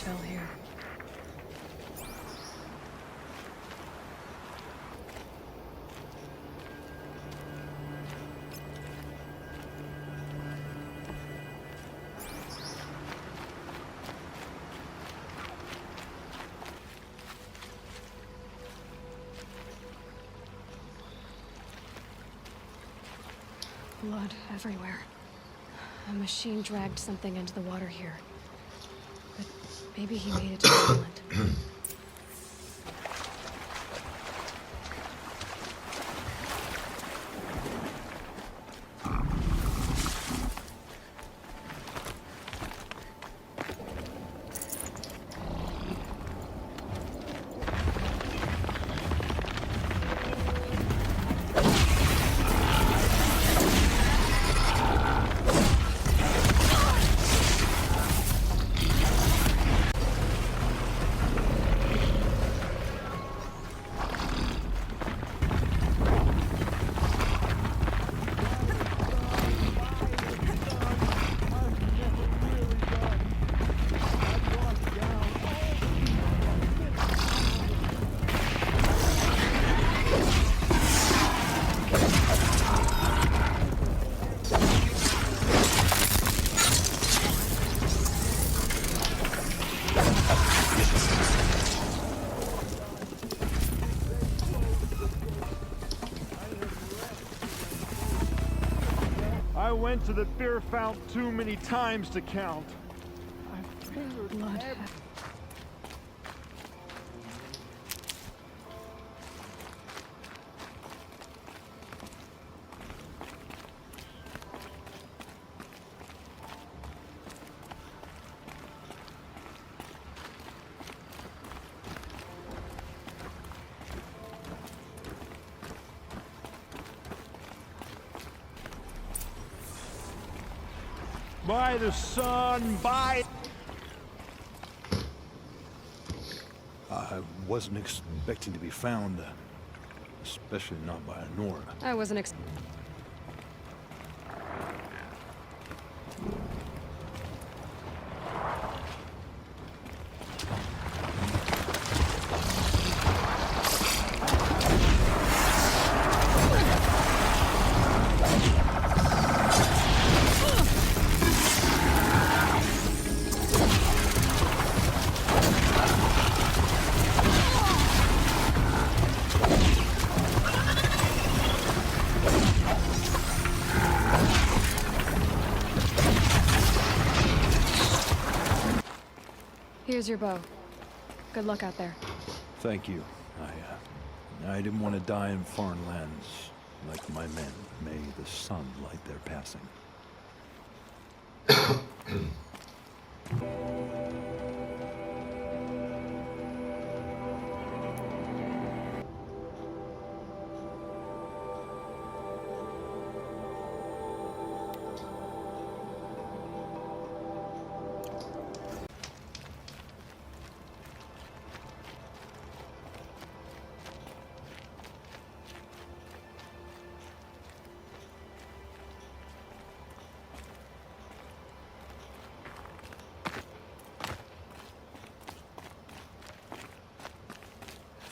fell here. Blood everywhere. A machine dragged something into the water here. But maybe he made it to the island. I went to the beer fount too many times to count. Blood. By the sun, by... I wasn't expecting to be found, especially not by Nora. I wasn't Here's your bow. Good luck out there. Thank you. I didn't want to die in foreign lands like my men. May the sun light their passing.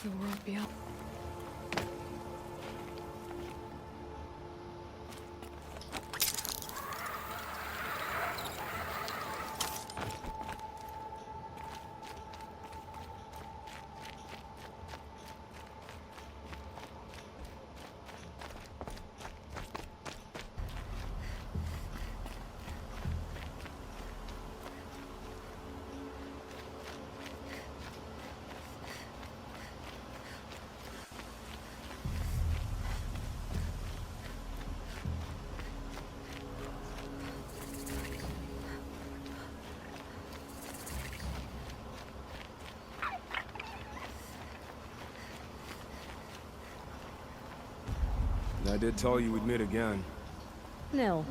The world beyond. I did tell you we'd meet again. Nil.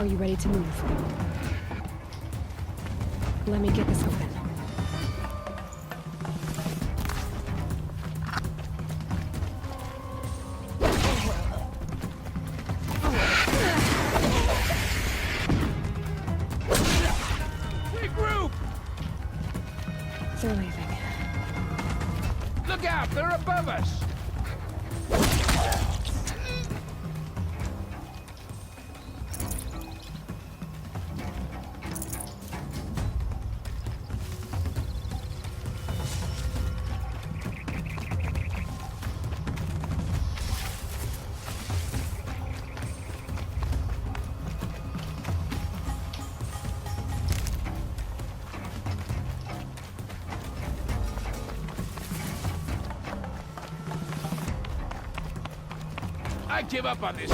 Are you ready to move? Let me get this open. Regroup! They're leaving. Look out! They're above us! I give up on this.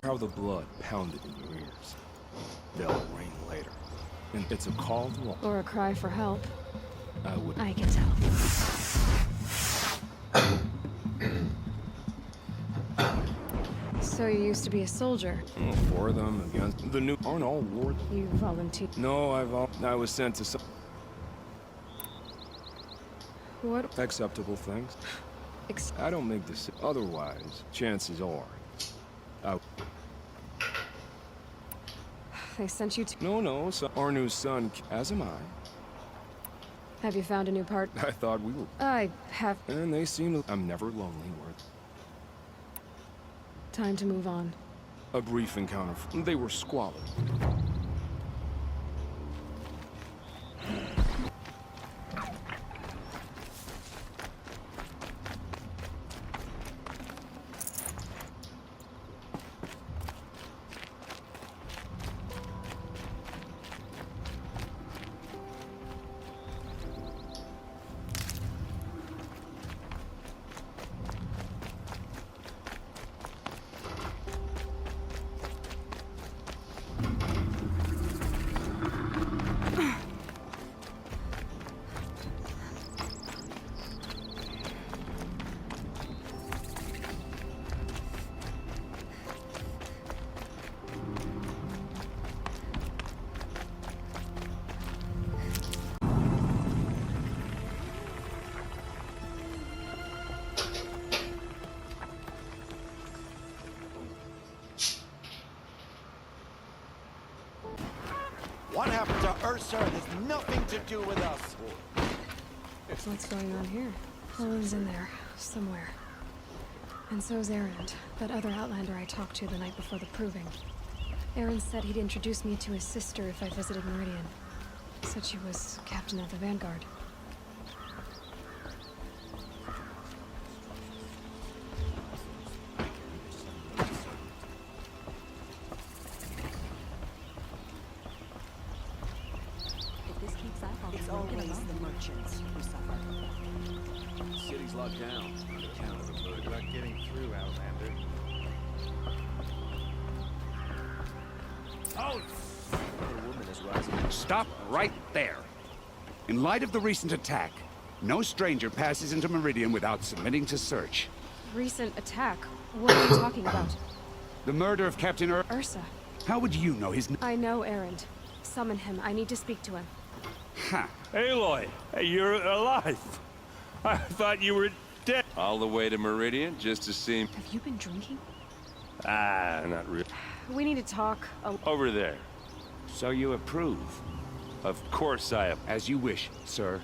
How the blood pounded in your ears. They'll ring later. And it's a call to all. Or a cry for help. I would. I can tell. So you used to be a soldier. For them against the new aren't all war. You volunteered. No, I was sent to some What? acceptable things. I don't make this. Otherwise, chances are. They sent you to... No, so our new son, as am I. Have you found a new part? I thought we were. I have And they seem. I'm never lonely. Worth time to move on. a brief encounter. They were squalid. What happened to Ursa has nothing to do with us. What's going on here? Helen's in there, somewhere. And so's Aaron, that other Outlander I talked to the night before the proving. Aaron said he'd introduce me to his sister if I visited Meridian. Said she was captain of the Vanguard. It's always the merchants who suffer. City's locked down on account of the murder. Good luck getting through, Outlander. Oh! The woman is rising. Stop right there. In light of the recent attack, no stranger passes into Meridian without submitting to search. Recent attack? What are you talking about? The murder of Captain Ursa. How would you know his I know Aaron. Summon him. I need to speak to him. Ha! Aloy, you're alive. I thought you were dead. All the way to Meridian just to see... Have you been drinking? Ah, not really. We need to talk. Over there. So you approve? Of course I am. As you wish, sir.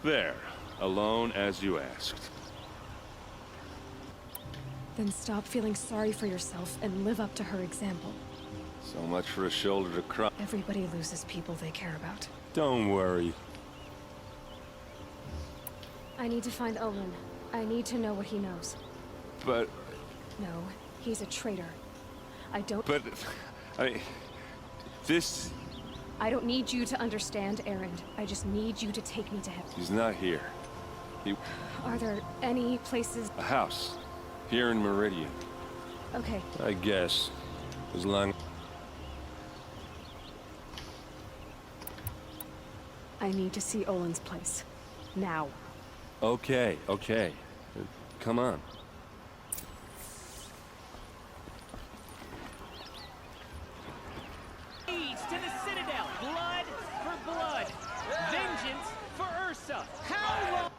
There. Alone as you asked. Then stop feeling sorry for yourself and live up to her example. So much for a shoulder to cry. Everybody loses people they care about. Don't worry. I need to find Olin. I need to know what he knows. But... No, he's a traitor. I don't... But... I mean... This... I don't need you to understand, Erend. I just need you to take me to him. He's not here. Are there any places... A house. Here in Meridian. Okay. I guess. As long... I need to see Olin's place. Now. Okay, okay. Come on. Deeds to the Citadel. Blood for blood. Vengeance for Ursa. How long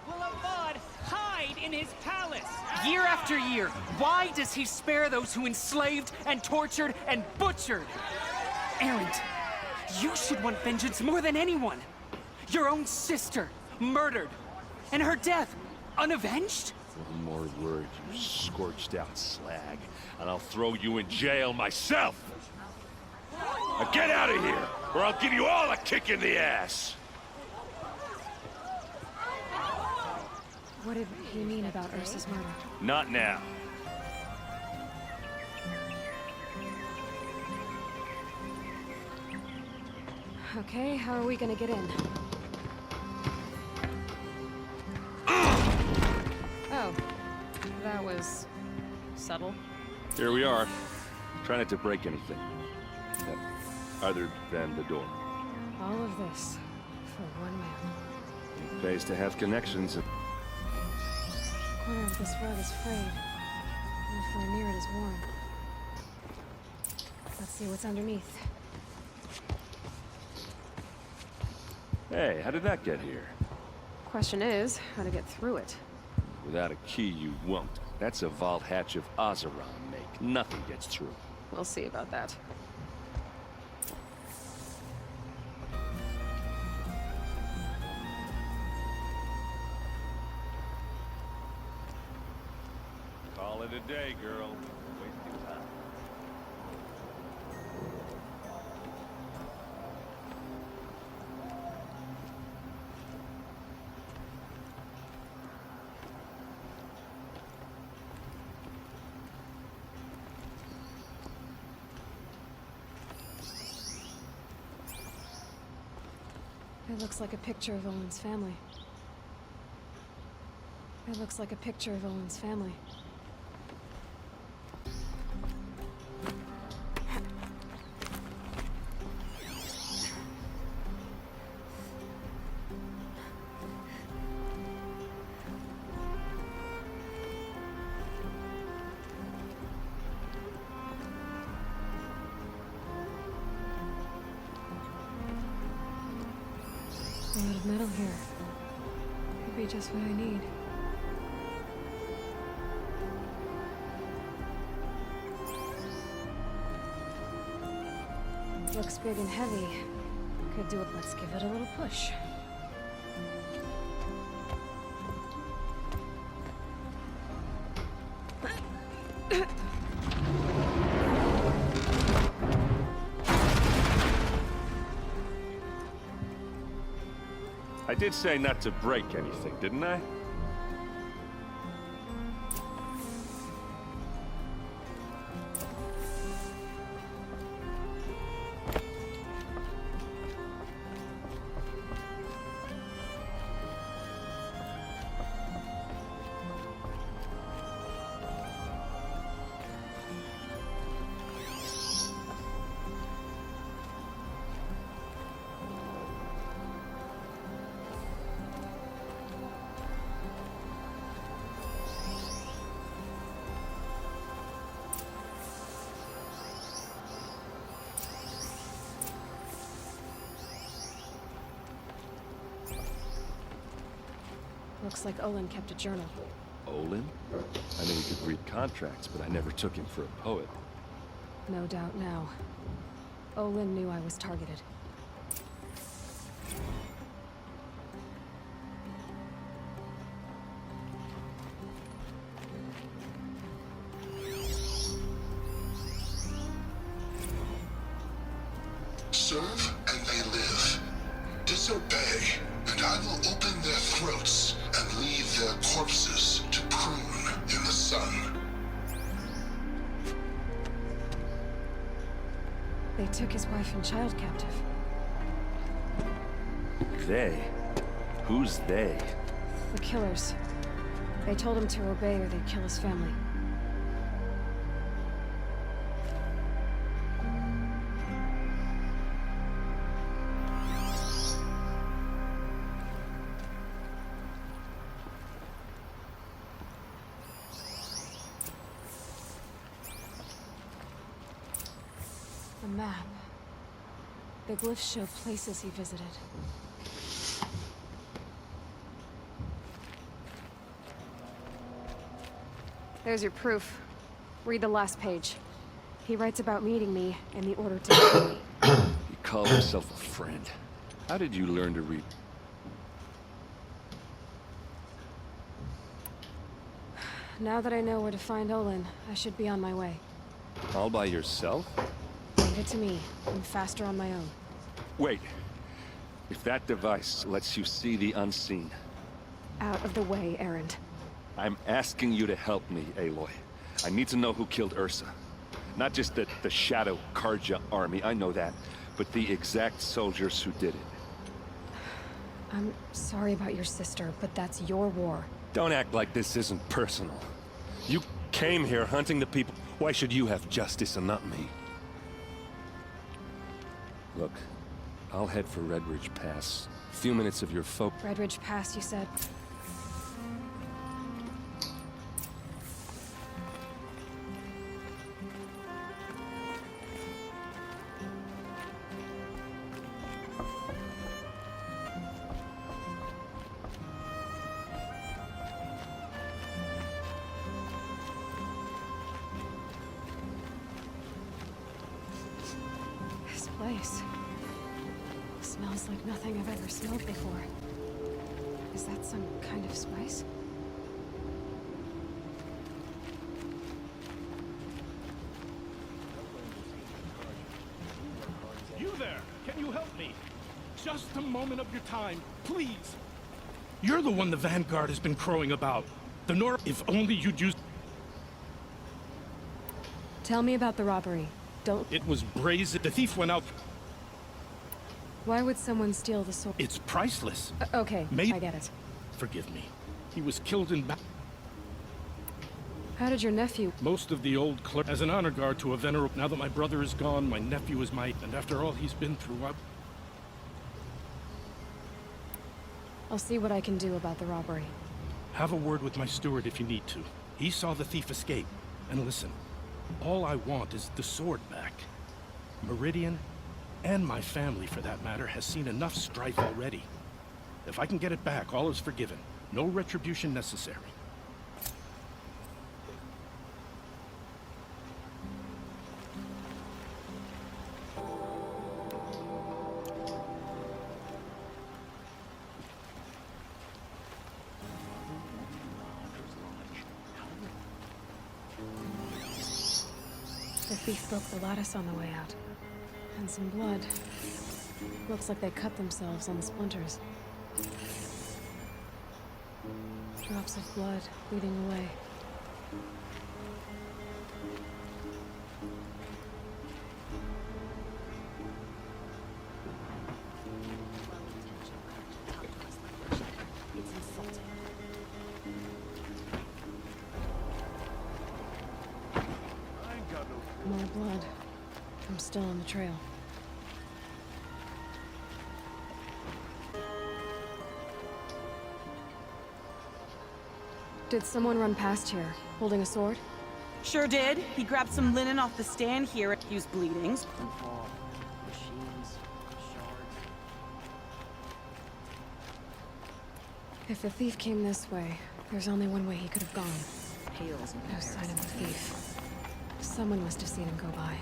will Avad hide in his palace? Year after year, why does he spare those who enslaved and tortured and butchered? Erend, you should want vengeance more than anyone. Your own sister, murdered, and her death, unavenged? One more word, you scorched out slag, and I'll throw you in jail myself! Now get out of here, or I'll give you all a kick in the ass! What did he mean about Ursa's murder? Not now. Okay, how are we gonna get in? Oh, that was subtle. Here we are. Try not to break anything. Other than the door. All of this for one man. It pays to have connections. Corner of this rug is frayed. Not far near it is worn. Let's see what's underneath. Hey, how did that get here? Question is, how to get through it. Without a key, you won't. That's a vault hatch of Ozeron make. Nothing gets through. We'll see about that. Call it a day, girl. Wasting time. It looks like a picture of Olin's family. It looks like a picture of Olin's family. A lot of metal here. Could be just what I need. Looks big and heavy. Could do it. Let's give it a little push. I did say not to break anything, didn't I? Looks like Olin kept a journal. Olin? I knew he could read contracts, but I never took him for a poet. No doubt now. Olin knew I was targeted. Serve and they live. Disobey, and I will open their throats and leave their corpses to prune in the sun. They took his wife and child captive. They? Who's they? The killers. They told him to obey or they'd kill his family. A map. The glyphs show places he visited. There's your proof. Read the last page. He writes about meeting me and the order to kill me. He called himself a friend. How did you learn to read? Now that I know where to find Olin, I should be on my way. All by yourself? Leave it to me. I'm faster on my own. Wait. If that device lets you see the unseen... Out of the way, Erend. I'm asking you to help me, Aloy. I need to know who killed Ursa. Not just the Shadow Karja army, I know that, but the exact soldiers who did it. I'm sorry about your sister, but that's your war. Don't act like this isn't personal. You came here hunting the people. Why should you have justice and not me? Look, I'll head for Redridge Pass. A few minutes of your folk... Redridge Pass, you said? This place smells like nothing I've ever smelled before. Is that some kind of spice? You there! Can you help me? Just a moment of your time, please! You're the one the Vanguard has been crowing about. The North... If only you'd use... Tell me about the robbery. Don't... It was brazen. The thief went out... Why would someone steal the sword? It's priceless. Okay, Made... I get it. Forgive me. He was killed in battle. How did your nephew... Most of the old clerk... As an honor guard to a venerable... Now that my brother is gone, my nephew is my... And after all he's been through, I'll see what I can do about the robbery. Have a word with my steward if you need to. He saw the thief escape. And listen, all I want is the sword back. Meridian, and my family for that matter, has seen enough strife already. If I can get it back, all is forgiven. No retribution necessary. The thief broke the lattice on the way out. And some blood. Looks like they cut themselves on the splinters. Drops of blood leading away. It's insulting. More blood. I'm still on the trail. Did someone run past here, holding a sword? Sure did. He grabbed some linen off the stand here. He was bleeding. Machines, shards. If the thief came this way, there's only one way he could have gone. Pails and No sign of the thief. Someone must have seen him go by.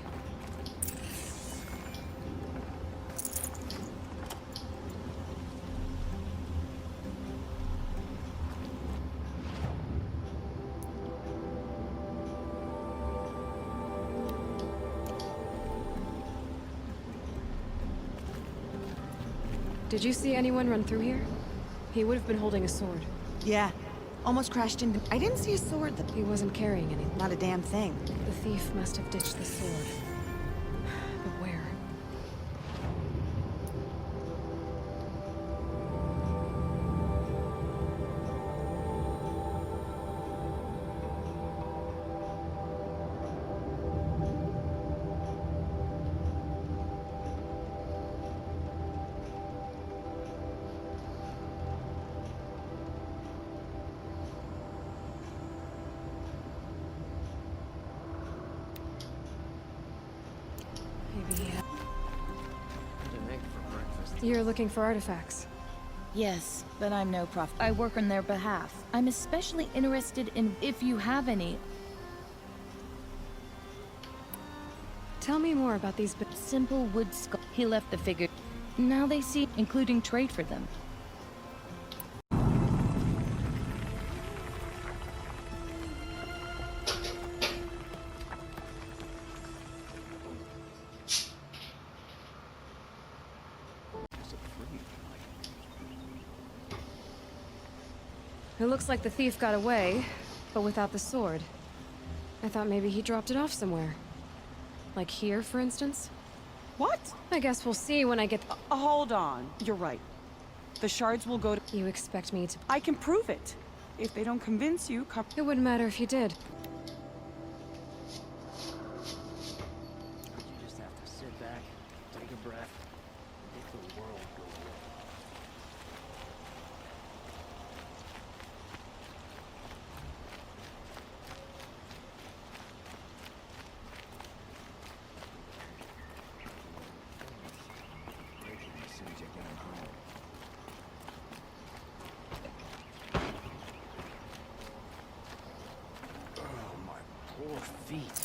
Did you see anyone run through here? He would have been holding a sword. Yeah. Almost crashed into... I didn't see a sword. He wasn't carrying any. Not a damn thing. The thief must have ditched the sword. But where? Maybe he had... An egg for breakfast. You're looking for artifacts. Yes, but I'm no prophet. I work on their behalf. I'm especially interested in if you have any. Tell me more about these... Simple wood skull. He left the figure. Now they see, including trade for them. It looks like the thief got away, but without the sword. I thought maybe he dropped it off somewhere. Like here, for instance? What? I guess we'll see when I get... Hold on. You're right. The shards will go to... You expect me to... I can prove it. If they don't convince you, It wouldn't matter if you did. You just have to sit back, take a breath, make the world go away. As soon as you get home. Oh, my poor feet.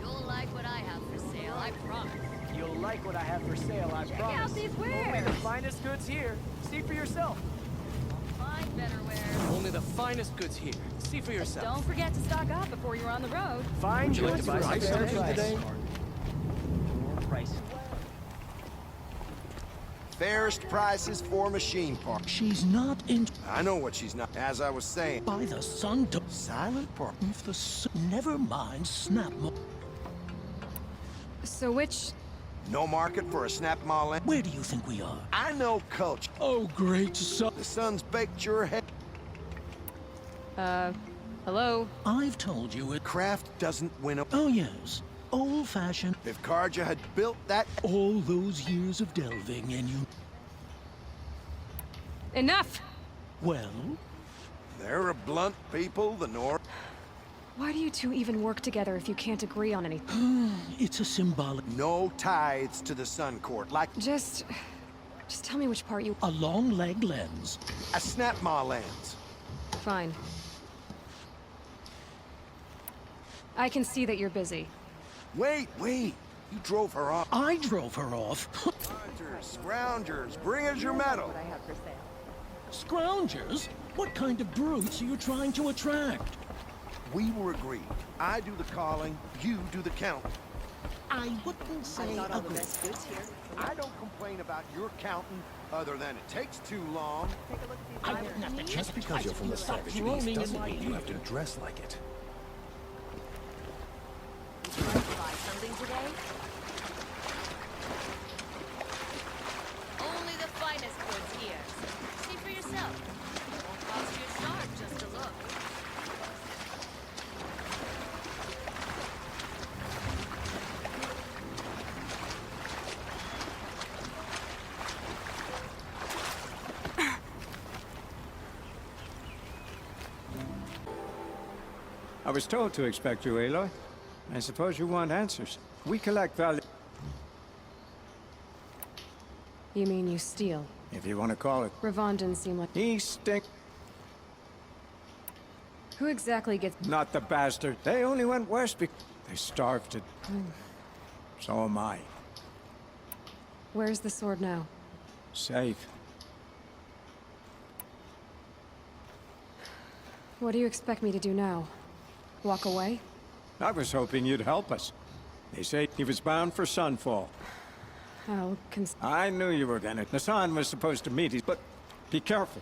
You'll like what I have for sale, I promise. You'll like what I have for sale, I Check promise. out these Only wares. the finest goods here. See for yourself. Find better wares. Only the finest goods here. See for yourself. Don't forget to stock up before you're on the road. Fine. Would you like to buy fair something price. today? Your price. Fairest prices for machine parts. She's not in... I know what she's not. As I was saying. By the sun to... Silent part. If the sun... Never mind, snap... So which... No market for a snap mall. Where do you think we are? I know culture. Oh, great sun. The sun's baked your head. Hello? I've told you it... Craft doesn't win a... Oh, yes. Old-fashioned. If Karja had built that... All those years of delving and you... Enough! Well? They're a blunt people, the North. Why do you two even work together if you can't agree on anything? It's a symbolic... No tithes to the Sun Court, like... Just tell me which part you... A long leg lens. A snap mall lands. Fine. I can see that you're busy. Wait. You drove her off. I drove her off. Scroungers, bring us your metal. What I have for sale. Scroungers? What kind of brutes are you trying to attract? We were agreed. I do the calling, you do the counting. I wouldn't say I got all the agreed. best goods here. I don't complain about your counting, other than it takes too long. Take a look at these I items. wouldn't have to Just because you're from the savage droning beast in doesn't my mean you have to ear. dress like it. You trying to buy something today? Only the finest goods here. See for yourself. Won't cost you a shard just to look. I was told to expect you, Aloy. I suppose you want answers. We collect value. You mean you steal? If you want to call it. Ravon didn't seem like... He stink. Who exactly gets... Not the bastard. They only went west because they starved to... So am I. Where's the sword now? Safe. What do you expect me to do now? Walk away? I was hoping you'd help us. They say he was bound for Sunfall. I knew you were gonna. Hassan was supposed to meet us, but be careful.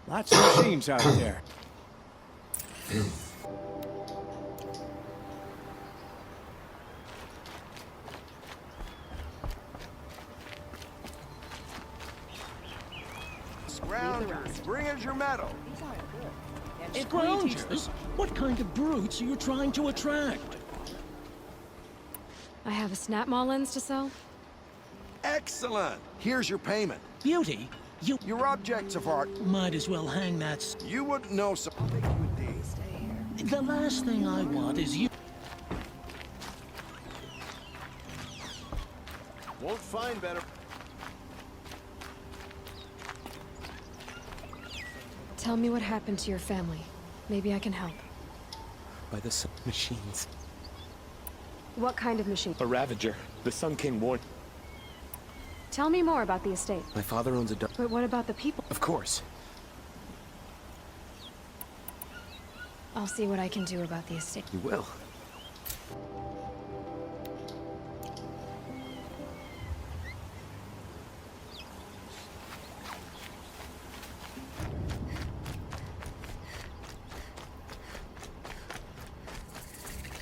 Lots of machines out there. Scroungers, bring us your metal. These aren't good. And Scroungers? What kind of brutes are you trying to attract? I have a snap maw lens to sell? Excellent. Here's your payment. Beauty? Your objects of art. Might as well hang that... You wouldn't know, so I'll make you a deal. stay here. The last thing I want is you... Won't find better. Tell me what happened to your family. Maybe I can help. By the sun machines. What kind of machine? A Ravager. The Sun King warned. Tell me more about the estate. My father owns a But what about the people? Of course. I'll see what I can do about the estate. You will.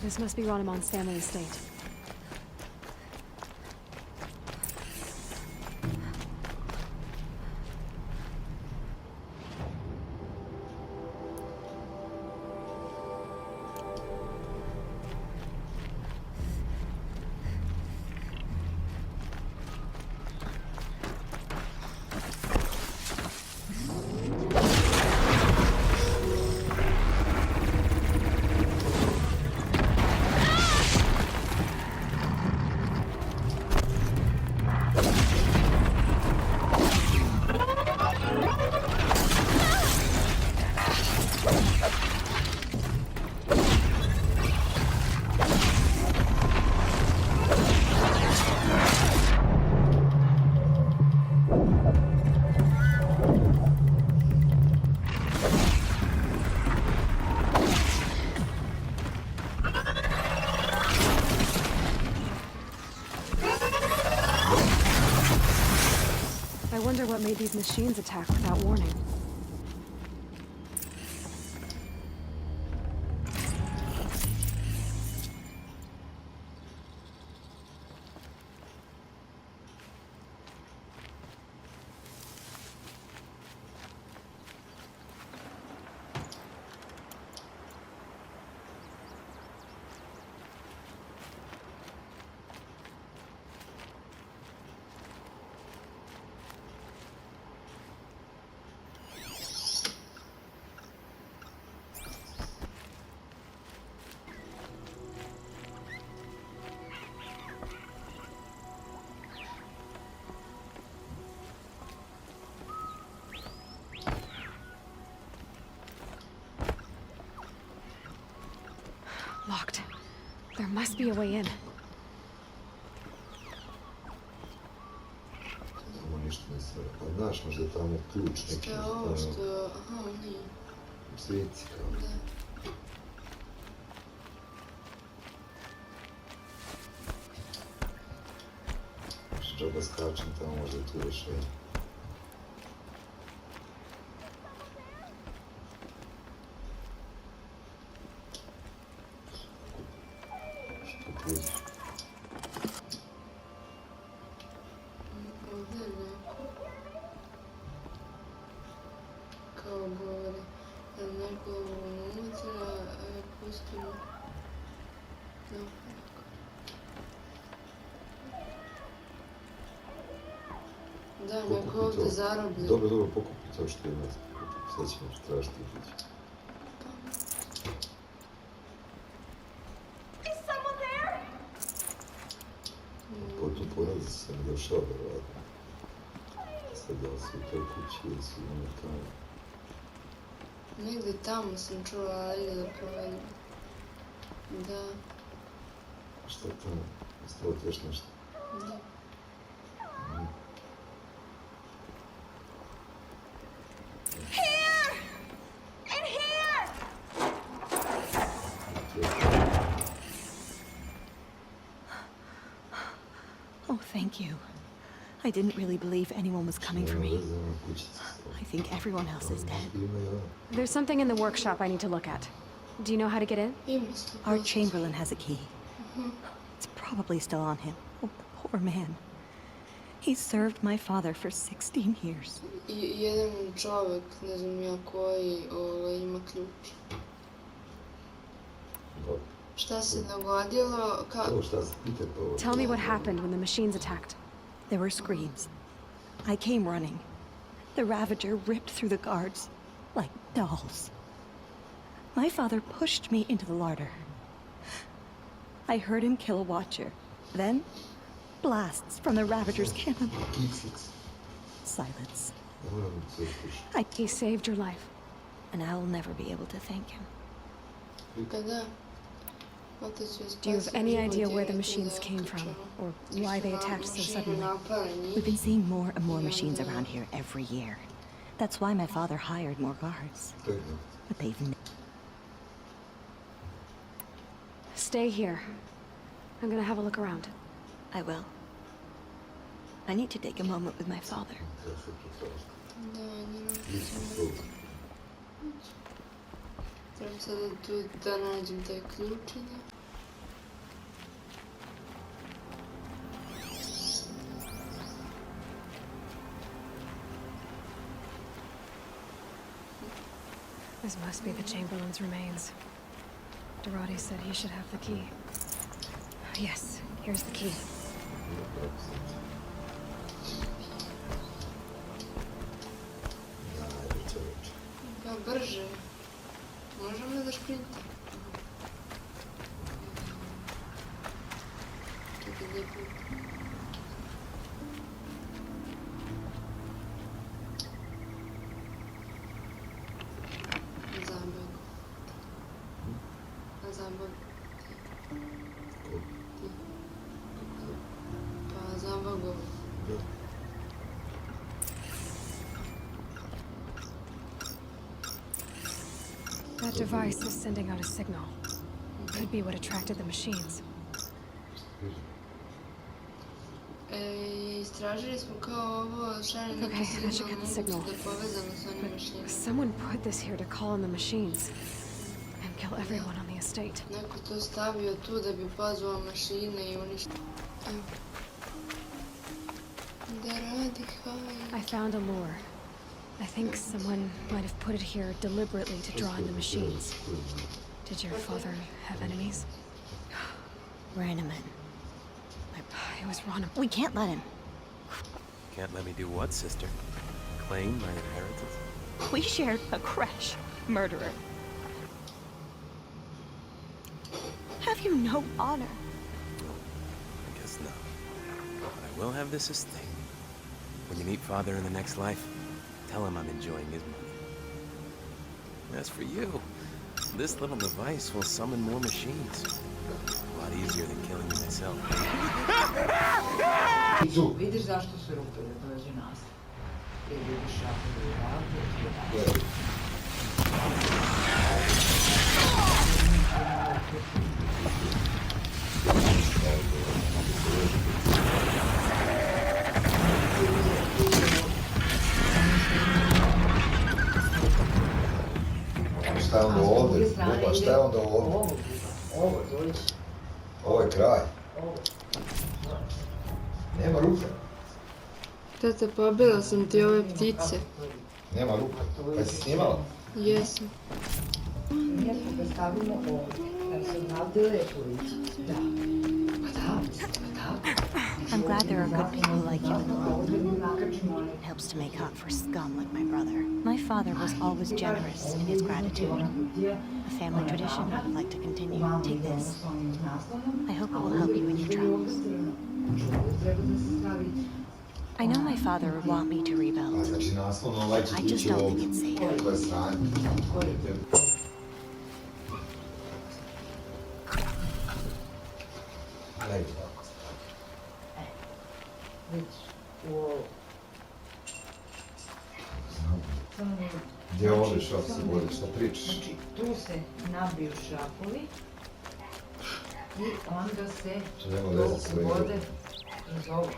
This must be Ronamon's family estate. I wonder what made these machines attack without warning. Locked. There must be a way in. A znaš možda je tamo ključ neki. Šta je ovo što... Aha, nije. Svijeti kao. Da. Džaba skačem tamo, možda je tu rješenje. Što priđeš? Ovdje je neko. Kao govori. Jel neko unutra, pustimo. No, da, neko ovdje zarobljen. Dobro, pokupi to što imate. Sad ćemo strašiti ići. Potom porodica sam došao, verovatno. Sad da li su u toj kući ili su ono tamo. Negdje tamo sam čula, ajde da provedem. Da. Šta tamo? Ostalo ti još nešto? Da. Here! In here! Oh, thank you. I didn't really believe anyone was coming for me. I think everyone else is dead. There's something in the workshop I need to look at. Do you know how to get in? Our Chamberlain has a key. It's probably still on him. Oh, poor man. He served my father for 16 years. Jedan čovjek, ne znam ja koji, ima ključ. Šta se dogodilo? Tell me what happened when the machines attacked. There were screams. I came running. The Ravager ripped through the guards like dolls. My father pushed me into the larder. I heard him kill a watcher. Then, blasts from the Ravager's cannon. Silence. He saved your life. And I will never be able to thank him. Do you have any idea where the machines came from, or why they attacked so suddenly? We've been seeing more and more machines around here every year. That's why my father hired more guards. But they've... Stay here. I'm gonna have a look around. I will. I need to take a moment with my father. Trebam sada tu da nađem taj ključ. This must be the Chamberlain's remains. Dorati said he should have the key. Yes, here's the key. Pa brže. Možemo li da šprintam? Čekaj, lijepo. Na zambog. Ti. Pa zambogom. That device is sending out a signal. Could be what attracted the machines. Istražili smo kao ovo šalje neki signal, da je povezano s onim mašinama. Someone put this here to call on the machines and kill everyone on the estate. Neko to stavio tu da bi pozvao mašine I uništio. Da radi, haj. I found a lure. I think someone might have put it here deliberately to draw in the machines. Did your father have enemies? Ranaman. It was Rana. We can't let him. Can't let me do what, sister? Claim my inheritance? We shared a crash, murderer. Have you no honor? I guess not. But I will have this estate. When you meet Father in the next life, tell him I'm enjoying his money. As for you, this little device will summon more machines. A lot easier than killing me myself. Vidiš zašto su rupe da dođu nas? Šta je onda ovdje? Buba, šta je onda ovdje? Ovo je kraj. Nema ruke. Tata, pobila sam ti ove ptice. Nema ruke. Pa si snimala? Jesam. I'm glad there are good people like you in the world. It helps to make up for scum like my brother. My father was always generous in his gratitude. A family tradition I would like to continue. Take this. I hope it will help you in your travels. I know my father would want me to rebuild. I just don't think it's safe. Gdje ovdje šaf se vodi, šta pričaš? Znači, tu se nabiju šrafovi i onda se to vode kroz ovo.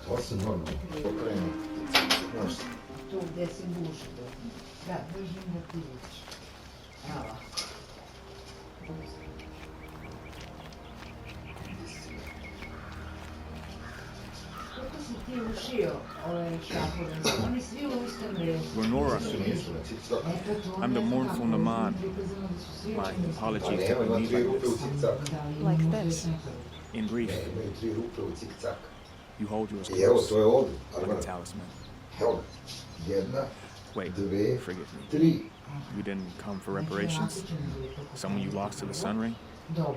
To se normalno pokrene. Znaš, Tu gdje se buši. Da, držim da ti vidiš. Evo. Kako si ti ušio ove šrafove? Oni svi u istom redu. Lenora, I'm the mournful Naman. My apologies to be Like this. In brief, you hold yours I evo, close, to je ovdje. like a talisman. Evo, jedna, Wait, dve, forgive me. tri. You didn't come for reparations? Someone you lost to the Sun Ring? No.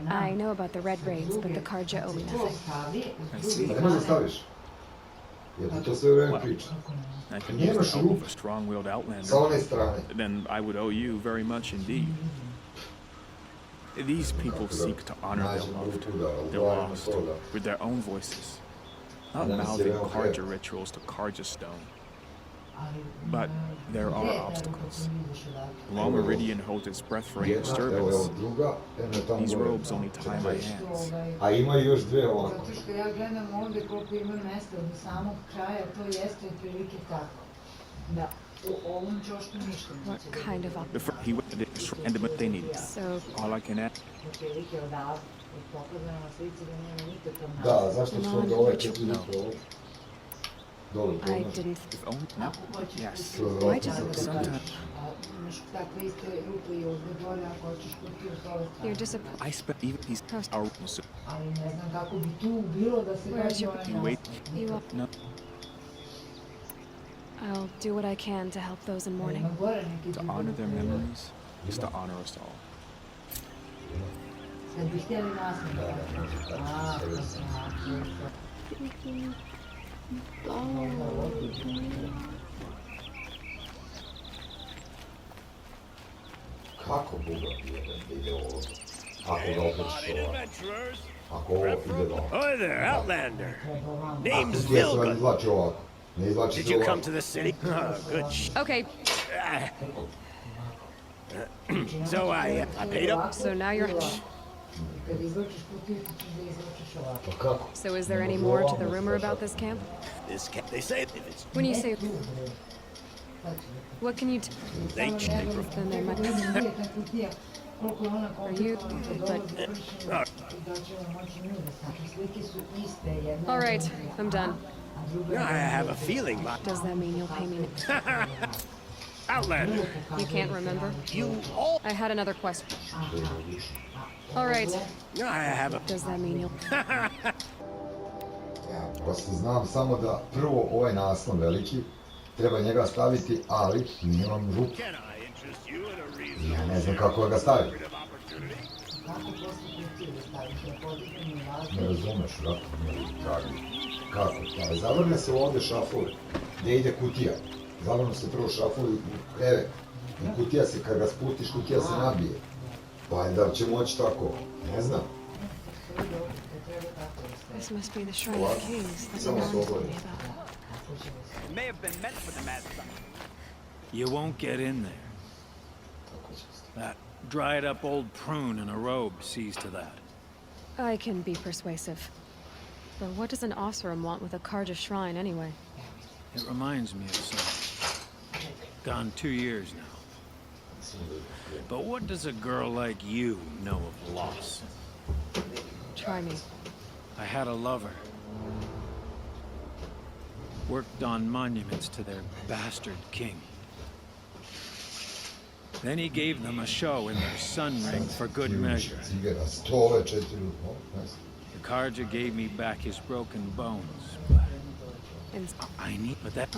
I know about the red raids, but the Karja owe me nothing. I see. Da ne možeš staviš? Ja ti to sve vreme pričam. I can use the help of a strong-willed outlander. Sa one strane. Then I would owe you very much indeed. These people seek to honor their loved, their lost, with their own voices, not mouthing Karja rituals to Karja stone. But there are obstacles. While Meridian holds its breath for any disturbance, these robes only tie my hands. A ima još dve ovako. Zato što ja gledam ovdje koliko ima mesta do samog kraja, to jeste otprilike tako. Da, u ovom čošku ništa neće. What kind of He and the they need. So All I can add. Otprilike odavde, pokazano na slici da nema nikakav način. Da, zašto su onda ove 4 litre ovdje? Dole, I didn't. If only no. Yes. Why does it Sometimes Takve iste rupe i ovdje dolje, ako hoćeš kutiju s ove strane. You're disappointed. I spent even these our Ali ne znam kako bi tu bilo da se Where's gađa your onaj you wait. You No. I'll do what I can to help those in mourning. To honor their memories is to honor us all. Kad bi htjeli nasljedno. Kako Buga ide ovo? Ako ga okrećeš ovako. Ako ovo ide ovako. Hi there, Outlander. Ako Name's ti je sve Vilga. izvlači ovako. Ne izvlači Did se you ovako. come to the city? Oh, good Okay, So I paid up. so now you're. Kad izvlačiš kutiju, ti ćeš da izvlačiš ovako. Pa kako? So is there any more to the rumor about this camp? This they say if it's When you say, what can you they then there might Ta kutija, koliko je ona Are you? kompletna, But i da ćemo moći mi da znači slike su iste, jedna all right, I'm done. I have a feeling, Does that mean you'll pay me? Outlander. You can't remember? You all. I had another question. All right. I have a. Does that mean you'll? Ja prosto znam samo da prvo ovaj naslov veliki, treba njega staviti, ali nemam ruke. Can I interest you in a reason? I ja ne znam kako ga staviti. Kako posle kutiju da staviš, da podigne mi vazduh? Ne razumeš, brate, dragi. Kako? Pa zavrne se ovdje šafovi, gdje ide kutija. Zavrnu se prvo šafovi u krevet. I kutija se, kad ga spustiš, kutija se nabije. Pa da li će moći tako? Ne znam. This must be the Shrine of Kings that Samo Nana se told ogledaj. me about. It may have been meant for the mad scientist. You won't get in there. That dried-up old prune in a robe sees to that. I can be persuasive. But what does an Osram want with a Karja shrine, anyway? It reminds me of something. Gone 2 years now. But what does a girl like you know of loss? Try me. I had a lover. Worked on monuments to their bastard king. Then he gave them a show in their sun ring for good measure. The Karja gave me back his broken bones, but I need... But that...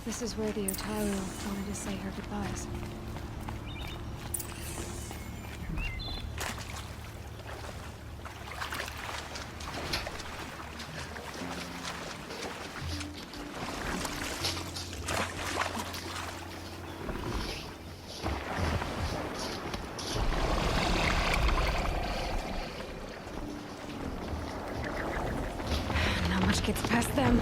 This is where the Otaru wanted to say her goodbyes. Not much gets past them.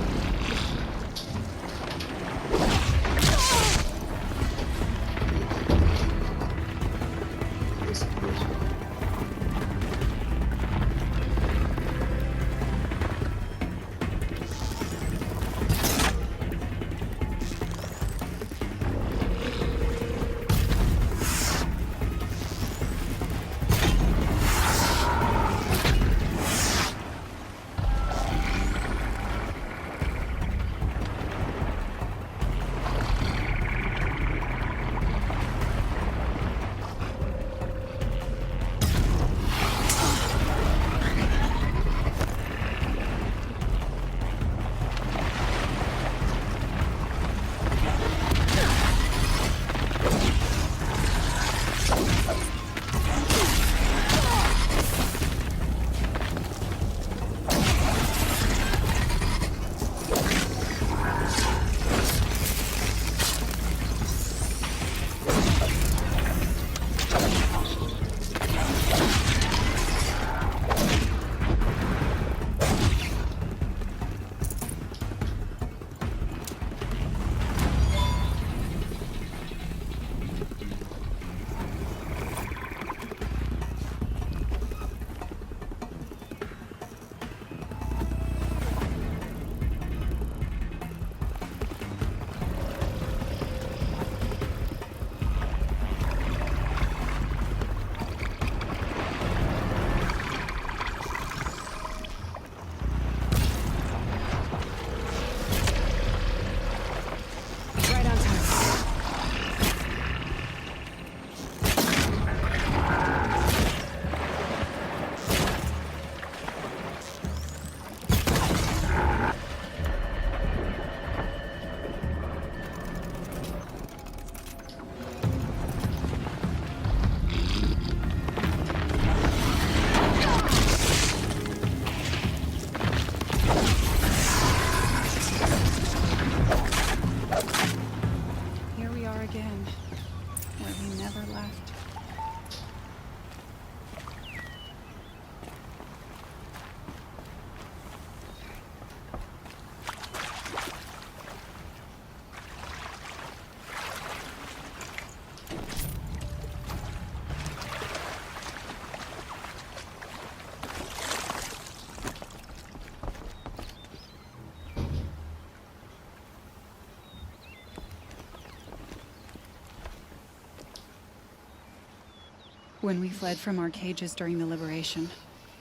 When we fled from our cages during the liberation,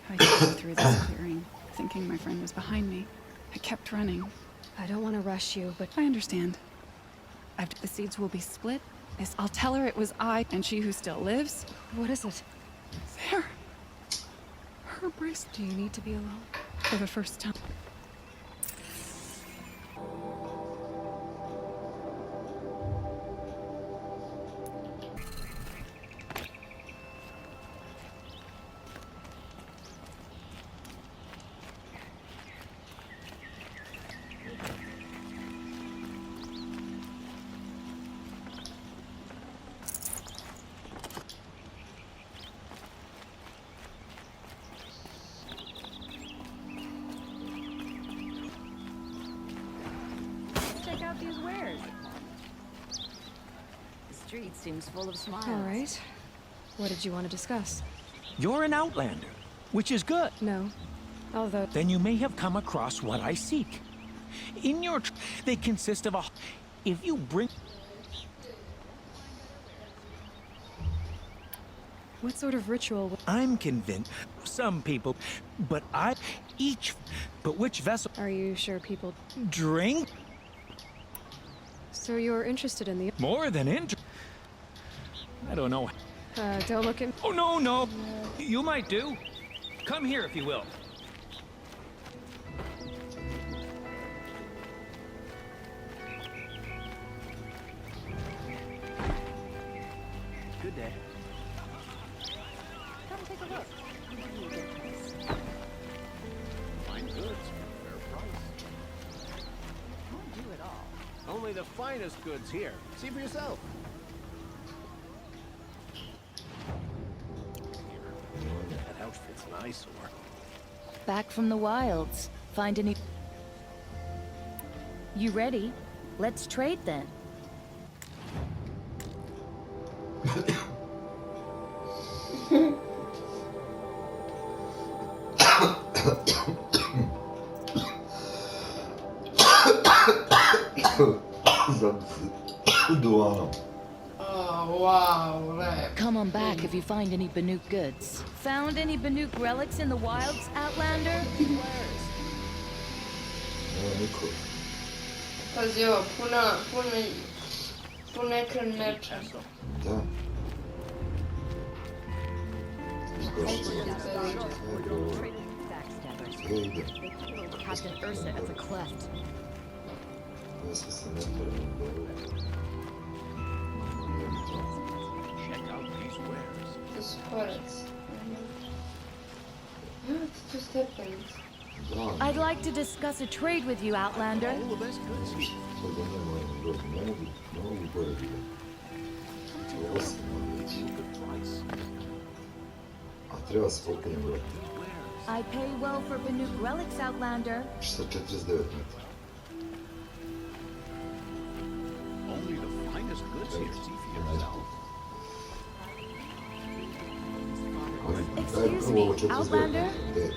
I drove through this clearing, thinking my friend was behind me. I kept running. I don't want to rush you, but I understand. The seeds will be split. I'll tell her it was I, and she who still lives. What is it? There. Her bracelet. Do you need to be alone? For the first time. These wares. The street seems full of smiles. All right. What did you want to discuss? You're an outlander, which is good. No. Although... Then you may have come across what I seek. In your... they consist of a... If you bring... What sort of ritual... I'm convinced. Some people... But I... Each... But which vessel... Are you sure people... Drink? So you're interested in the... More than I don't know. Don't look at... Oh, no, no. You might do. Come here, if you will. Good day. Come take a look. Fine goods, fair price. Won't do it all. Only the finest goods here. See for yourself. That outfit's an eyesore. Back from the wilds. Find any... You ready? Let's trade then. Oh, wow, right. Come on back if you find any Banuk goods. Found any Banuk relics in the wilds, Outlander? Pazi ovo, pune krneča. Da. Captain Ursa as a cleft. Check out these wares. This forest. What just happened? I'd like to discuss a trade with you, Outlander. All the best goods here. Good price. Treba se popinjem broj. I pay well for Banuk relics, Outlander. 49 metra. Only the finest goods here. See for yourself. Excuse me, Outlander?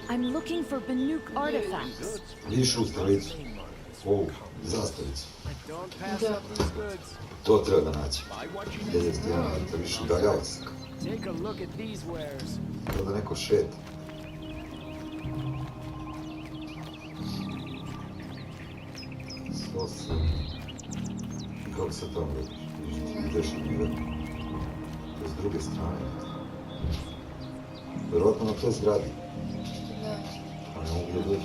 I'm looking for Banuk artifacts. Višu strelicu. Ovu, zastavicu. Don't pass up these goods. To treba naći. Gdje je stijena, to višu daljavac. Take a look at these wares. Kao da neko šeta. Kako se tamo ideš i bivati? To je s druge strane. Vjerojatno na toj zgradi. Da. A ne mogu da dođem.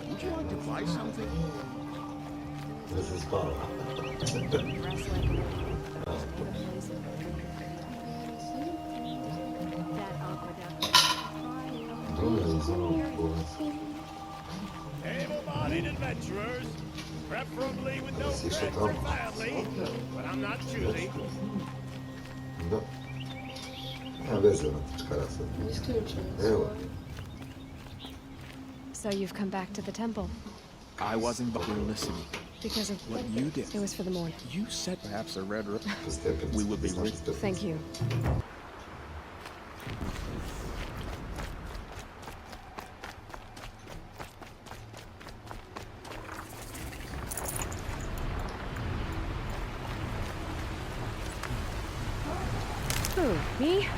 Would you like to buy something? Da se spava. Able-bodied adventurers, preferably with no friends or family, but I'm not choosy. Da. Nema veze na tičkara sad. Evo. So you've come back to the temple. I wasn't, but we're listening. Because of What you did. It was for the morning. You said perhaps a red rope. We would be rich. Thank you. Who? Me?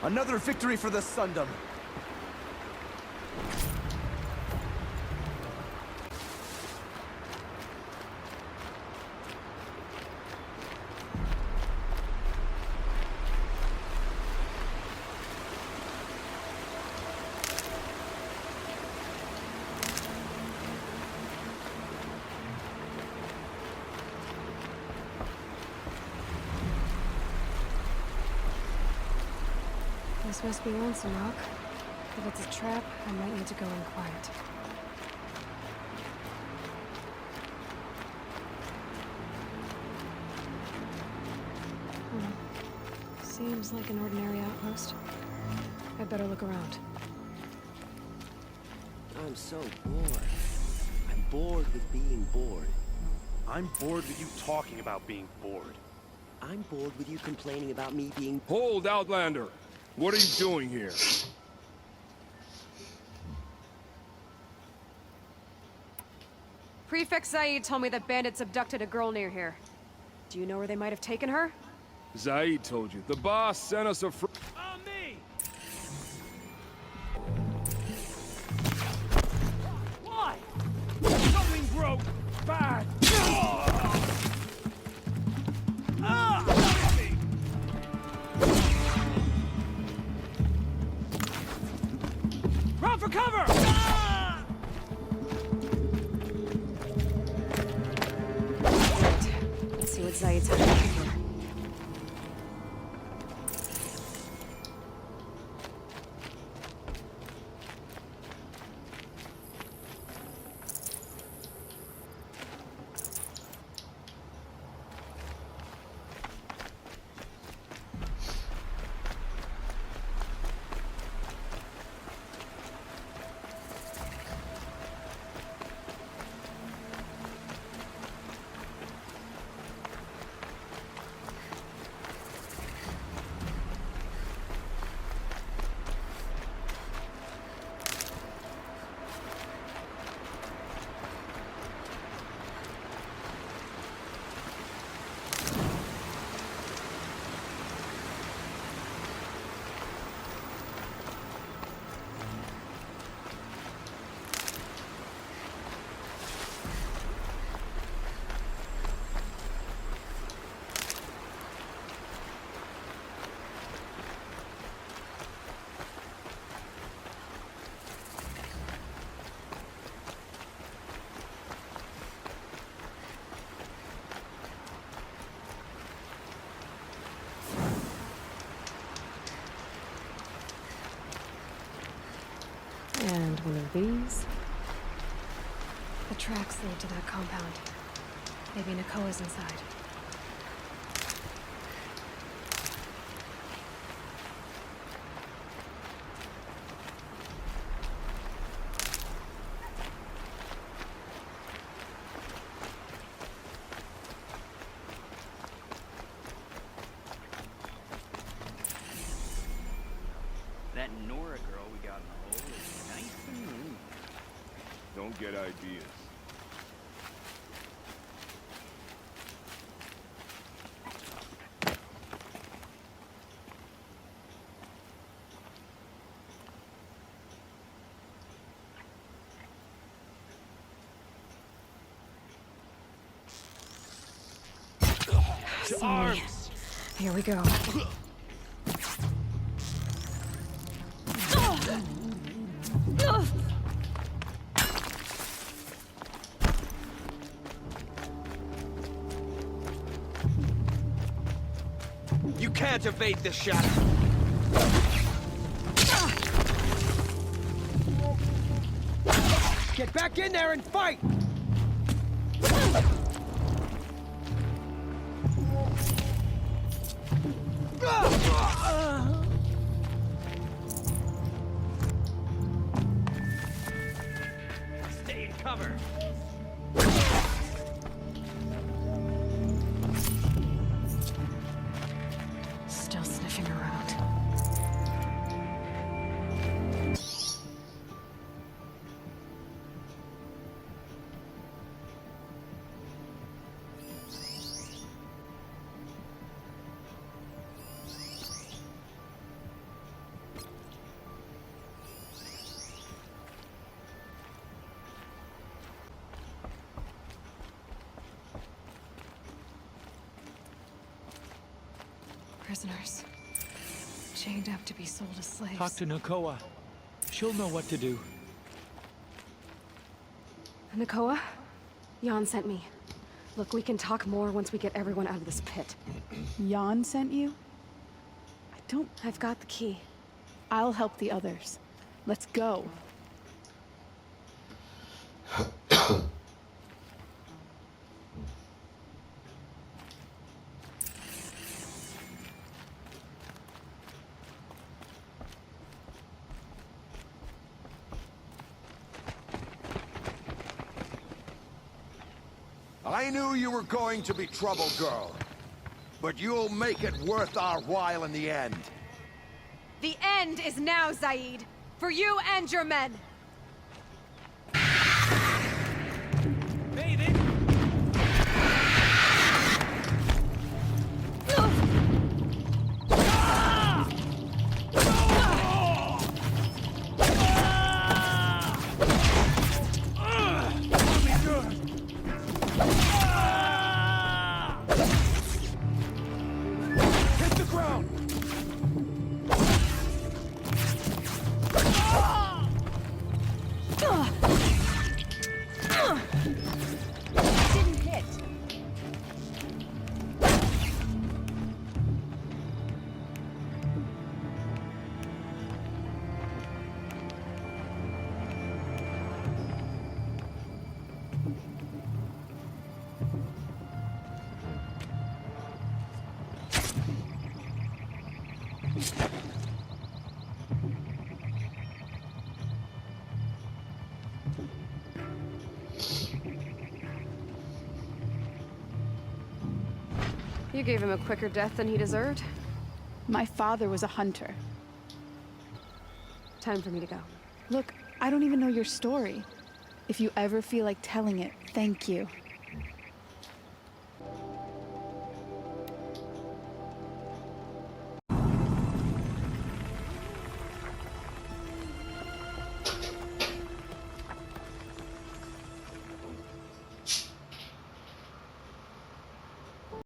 Another victory for the Sundom. This must be Lonesome Rock. If it's a trap, I might need to go in quiet. Seems like an ordinary outpost. I'd better look around. I'm so bored. I'm bored with being bored. I'm bored with you talking about being bored. I'm bored with you complaining about me being... Hold, Outlander! What are you doing here? Prefect Zaid told me that bandits abducted a girl near here. Do you know where they might have taken her? Zaid told you. The boss sent us a On me! Why? Something broke bad. Run for cover! Let's see what Zaid's hiding here. And one of these. The tracks lead to that compound. Maybe Nakoa's inside. That Nora girl we got in the hole is nice and rude. Don't get ideas. To arms! Here we go. can't evade the shadow. Get back in there and fight! Stay in cover. Still sniffing around. Prisoners. Chained up to be sold as slaves. Talk to Nakoa. She'll know what to do. Nakoa? Jan sent me. Look, we can talk more once we get everyone out of this pit. Jan sent you? I've got the key. I'll help the others. Let's go. I knew you were going to be trouble, girl. But you'll make it worth our while in the end. The end is now, Zaid. For you and your men. Bathing! You gave him a quicker death than he deserved. My father was a hunter. Time for me to go. Look, I don't even know your story. If you ever feel like telling it, thank you.